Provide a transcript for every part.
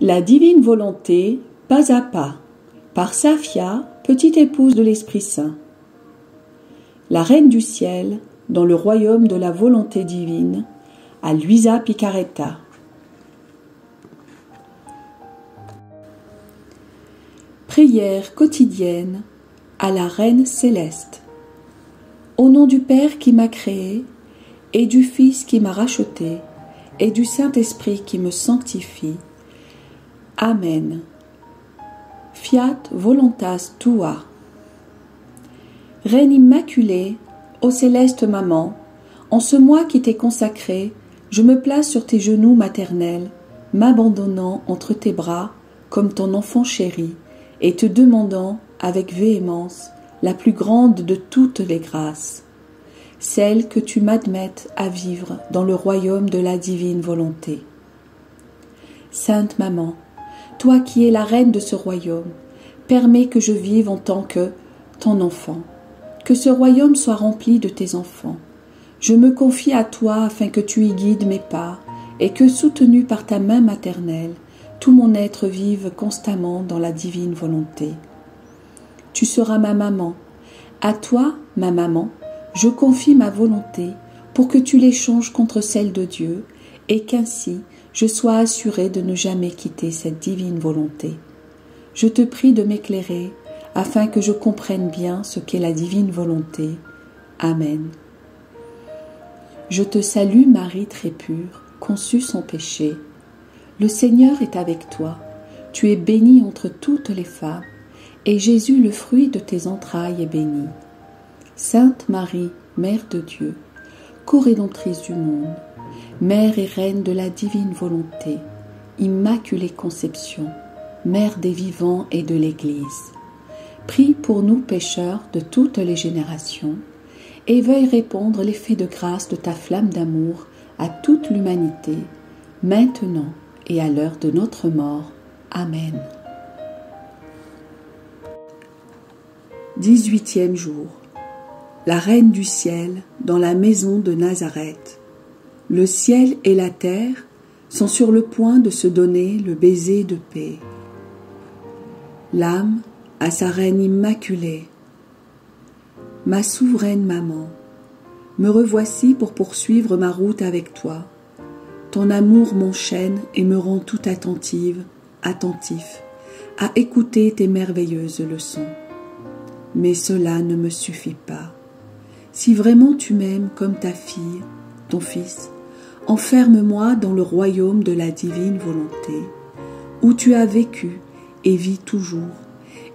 La divine volonté, pas à pas, par Safia, petite épouse de l'Esprit Saint. La Reine du Ciel, dans le royaume de la volonté divine, à Luisa Picaretta. Prière quotidienne à la Reine céleste. Au nom du Père qui m'a créé, et du Fils qui m'a racheté, et du Saint-Esprit qui me sanctifie. Amen. Fiat voluntas tua. Reine immaculée, ô céleste maman, en ce mois qui t'est consacré, je me place sur tes genoux maternels, m'abandonnant entre tes bras comme ton enfant chéri, et te demandant avec véhémence la plus grande de toutes les grâces, celle que tu m'admettes à vivre dans le royaume de la divine volonté. Sainte Maman, toi qui es la reine de ce royaume, permets que je vive en tant que ton enfant, que ce royaume soit rempli de tes enfants. Je me confie à toi afin que tu y guides mes pas et que, soutenu par ta main maternelle, tout mon être vive constamment dans la divine volonté. Tu seras ma maman. À toi, ma maman, je confie ma volonté pour que tu l'échanges contre celle de Dieu et qu'ainsi je sois assurée de ne jamais quitter cette divine volonté. Je te prie de m'éclairer afin que je comprenne bien ce qu'est la divine volonté. Amen. Je te salue Marie très pure, conçue sans péché. Le Seigneur est avec toi. Tu es bénie entre toutes les femmes, et Jésus, le fruit de tes entrailles, est béni. Sainte Marie, Mère de Dieu, co-rédemptrice du monde, Mère et Reine de la divine volonté, Immaculée Conception, Mère des vivants et de l'Église, prie pour nous pécheurs de toutes les générations, et veuille répandre l'effet de grâce de ta flamme d'amour à toute l'humanité, maintenant et à l'heure de notre mort. Amen. 18e jour. La Reine du Ciel dans la maison de Nazareth. Le ciel et la terre sont sur le point de se donner le baiser de paix. L'âme à sa Reine immaculée. Ma souveraine maman, me revoici pour poursuivre ma route avec toi. Ton amour m'enchaîne et me rend tout attentive, attentif, à écouter tes merveilleuses leçons. Mais cela ne me suffit pas. Si vraiment tu m'aimes comme ta fille, ton fils, enferme-moi dans le royaume de la divine volonté, où tu as vécu et vis toujours,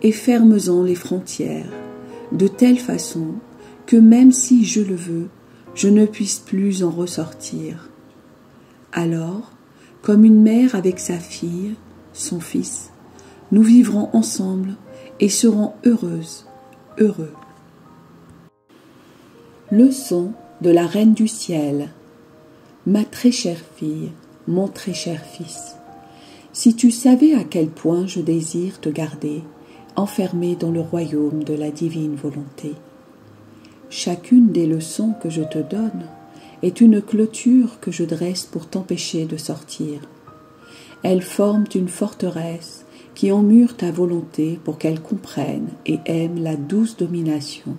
et ferme-en les frontières, de telle façon que même si je le veux, je ne puisse plus en ressortir. Alors, comme une mère avec sa fille, son fils, nous vivrons ensemble et serons heureuses, heureux. Leçon de la Reine du Ciel. Ma très chère fille, mon très cher fils, si tu savais à quel point je désire te garder, enfermé dans le royaume de la divine volonté. Chacune des leçons que je te donne est une clôture que je dresse pour t'empêcher de sortir. Elles forment une forteresse qui emmure ta volonté pour qu'elle comprenne et aime la douce domination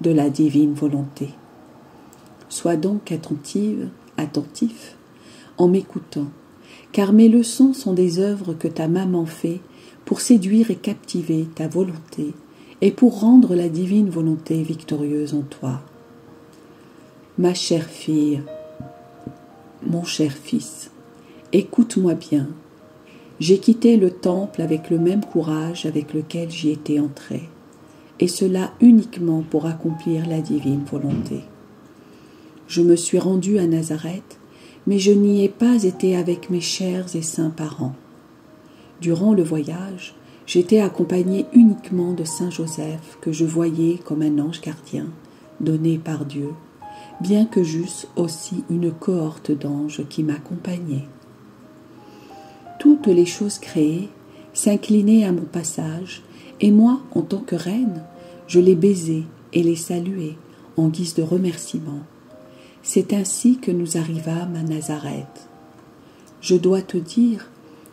de la divine volonté. Sois donc attentive, attentif, en m'écoutant, car mes leçons sont des œuvres que ta maman fait pour séduire et captiver ta volonté et pour rendre la divine volonté victorieuse en toi. Ma chère fille, mon cher fils, écoute-moi bien. J'ai quitté le temple avec le même courage avec lequel j'y étais entré, et cela uniquement pour accomplir la divine volonté. Je me suis rendue à Nazareth, mais je n'y ai pas été avec mes chers et saints parents. Durant le voyage, j'étais accompagnée uniquement de Saint Joseph, que je voyais comme un ange gardien, donné par Dieu, bien que j'eusse aussi une cohorte d'anges qui m'accompagnaient. Toutes les choses créées s'inclinaient à mon passage, et moi, en tant que reine, je les baisais et les saluais en guise de remerciement. C'est ainsi que nous arrivâmes à Nazareth. Je dois te dire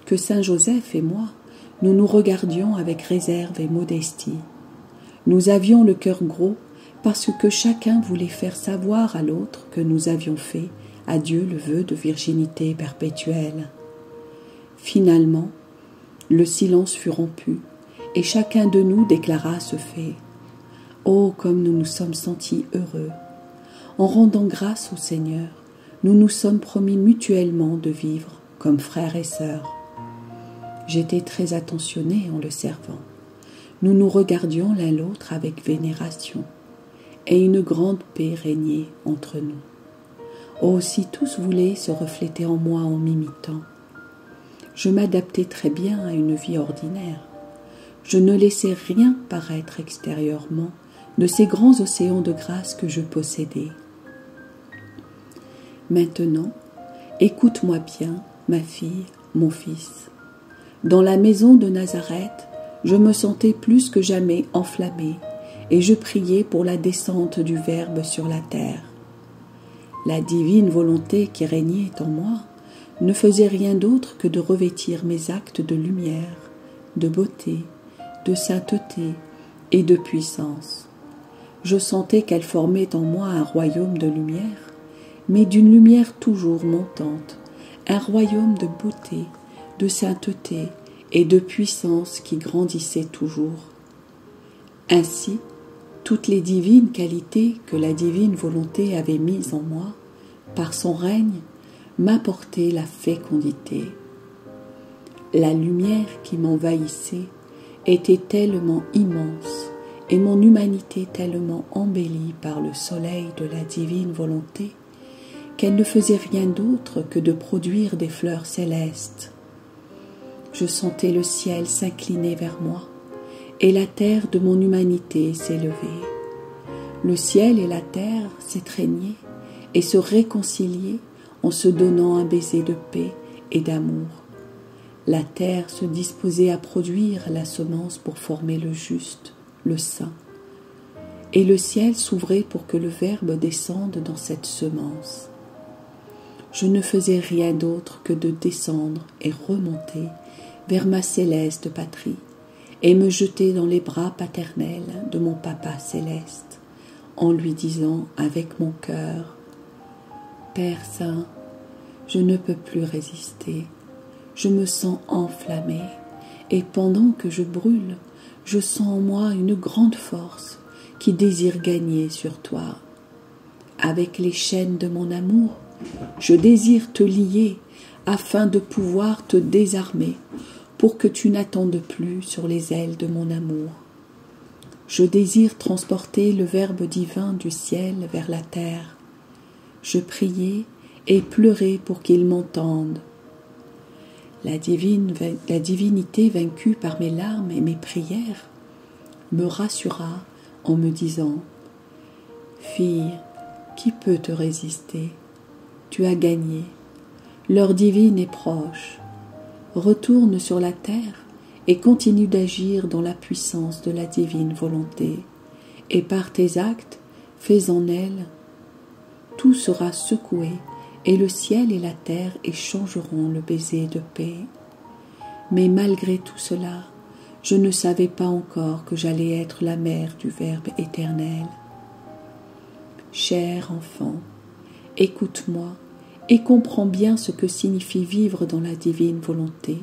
que Saint Joseph et moi, nous nous regardions avec réserve et modestie. Nous avions le cœur gros parce que chacun voulait faire savoir à l'autre que nous avions fait à Dieu le vœu de virginité perpétuelle. Finalement, le silence fut rompu et chacun de nous déclara ce fait. Oh, comme nous nous sommes sentis heureux! En rendant grâce au Seigneur, nous nous sommes promis mutuellement de vivre comme frères et sœurs. J'étais très attentionnée en le servant. Nous nous regardions l'un l'autre avec vénération, et une grande paix régnait entre nous. Oh, si tous voulaient se refléter en moi en m'imitant. Je m'adaptais très bien à une vie ordinaire. Je ne laissais rien paraître extérieurement de ces grands océans de grâce que je possédais. Maintenant, écoute-moi bien, ma fille, mon fils. Dans la maison de Nazareth, je me sentais plus que jamais enflammée et je priais pour la descente du Verbe sur la terre. La divine volonté qui régnait en moi ne faisait rien d'autre que de revêtir mes actes de lumière, de beauté, de sainteté et de puissance. Je sentais qu'elle formait en moi un royaume de lumière, mais d'une lumière toujours montante, un royaume de beauté, de sainteté et de puissance qui grandissait toujours. Ainsi, toutes les divines qualités que la divine volonté avait mises en moi, par son règne, m'apportaient la fécondité. La lumière qui m'envahissait était tellement immense et mon humanité tellement embellie par le soleil de la divine volonté qu'elle ne faisait rien d'autre que de produire des fleurs célestes. Je sentais le ciel s'incliner vers moi et la terre de mon humanité s'élever. Le ciel et la terre s'étreignaient et se réconciliaient en se donnant un baiser de paix et d'amour. La terre se disposait à produire la semence pour former le juste, le saint. Et le ciel s'ouvrait pour que le Verbe descende dans cette semence. Je ne faisais rien d'autre que de descendre et remonter vers ma céleste patrie et me jeter dans les bras paternels de mon Papa céleste, en lui disant avec mon cœur: Père Saint, je ne peux plus résister, je me sens enflammé, et pendant que je brûle, je sens en moi une grande force qui désire gagner sur toi. Avec les chaînes de mon amour, je désire te lier afin de pouvoir te désarmer pour que tu n'attendes plus sur les ailes de mon amour. Je désire transporter le Verbe divin du ciel vers la terre. Je priais et pleurais pour qu'il m'entende. La divinité vaincue par mes larmes et mes prières me rassura en me disant: Fille, qui peut te résister? Tu as gagné. L'heure divine est proche. Retourne sur la terre et continue d'agir dans la puissance de la divine volonté. Et par tes actes, fais en elle. Tout sera secoué et le ciel et la terre échangeront le baiser de paix. Mais malgré tout cela, je ne savais pas encore que j'allais être la mère du Verbe éternel. Cher enfant, écoute-moi et comprends bien ce que signifie vivre dans la divine volonté.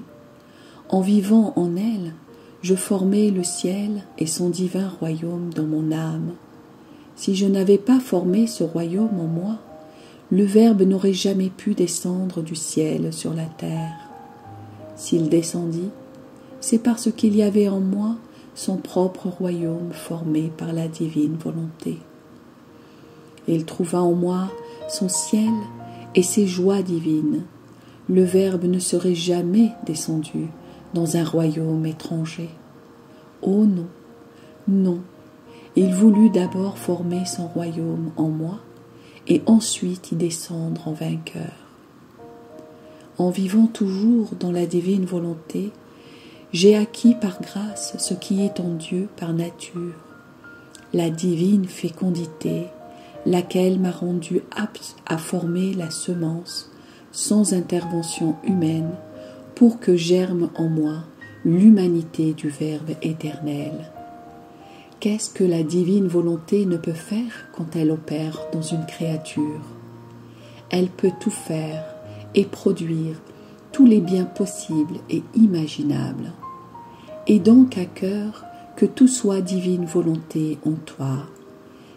En vivant en elle, je formais le ciel et son divin royaume dans mon âme. Si je n'avais pas formé ce royaume en moi, le Verbe n'aurait jamais pu descendre du ciel sur la terre. S'il descendit, c'est parce qu'il y avait en moi son propre royaume formé par la divine volonté. Il trouva en moi son ciel et ses joies divines. Le Verbe ne serait jamais descendu dans un royaume étranger. Oh non, non, il voulut d'abord former son royaume en moi et ensuite y descendre en vainqueur. En vivant toujours dans la divine volonté, j'ai acquis par grâce ce qui est en Dieu par nature, la divine fécondité, laquelle m'a rendu apte à former la semence sans intervention humaine pour que germe en moi l'humanité du Verbe éternel. Qu'est-ce que la divine volonté ne peut faire quand elle opère dans une créature? Elle peut tout faire et produire tous les biens possibles et imaginables. Et donc à cœur que tout soit divine volonté en toi,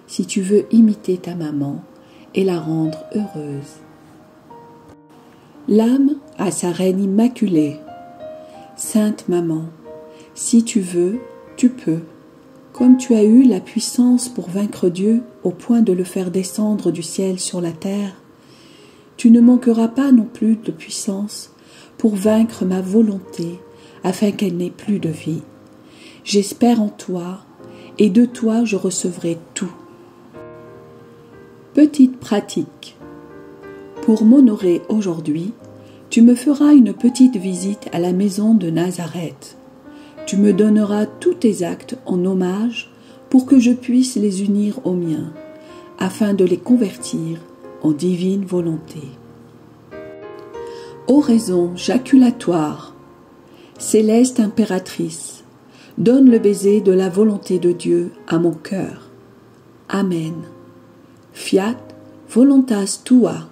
si tu veux imiter ta maman et la rendre heureuse. L'âme a sa reine immaculée. Sainte Maman, si tu veux, tu peux. Comme tu as eu la puissance pour vaincre Dieu au point de le faire descendre du ciel sur la terre, tu ne manqueras pas non plus de puissance pour vaincre ma volonté afin qu'elle n'ait plus de vie. J'espère en toi et de toi je recevrai tout. Petite pratique. Pour m'honorer aujourd'hui, tu me feras une petite visite à la maison de Nazareth. Tu me donneras tous tes actes en hommage pour que je puisse les unir aux miens, afin de les convertir en divine volonté. Oraison jaculatoire, céleste impératrice, donne le baiser de la volonté de Dieu à mon cœur. Amen. Fiat voluntas tua.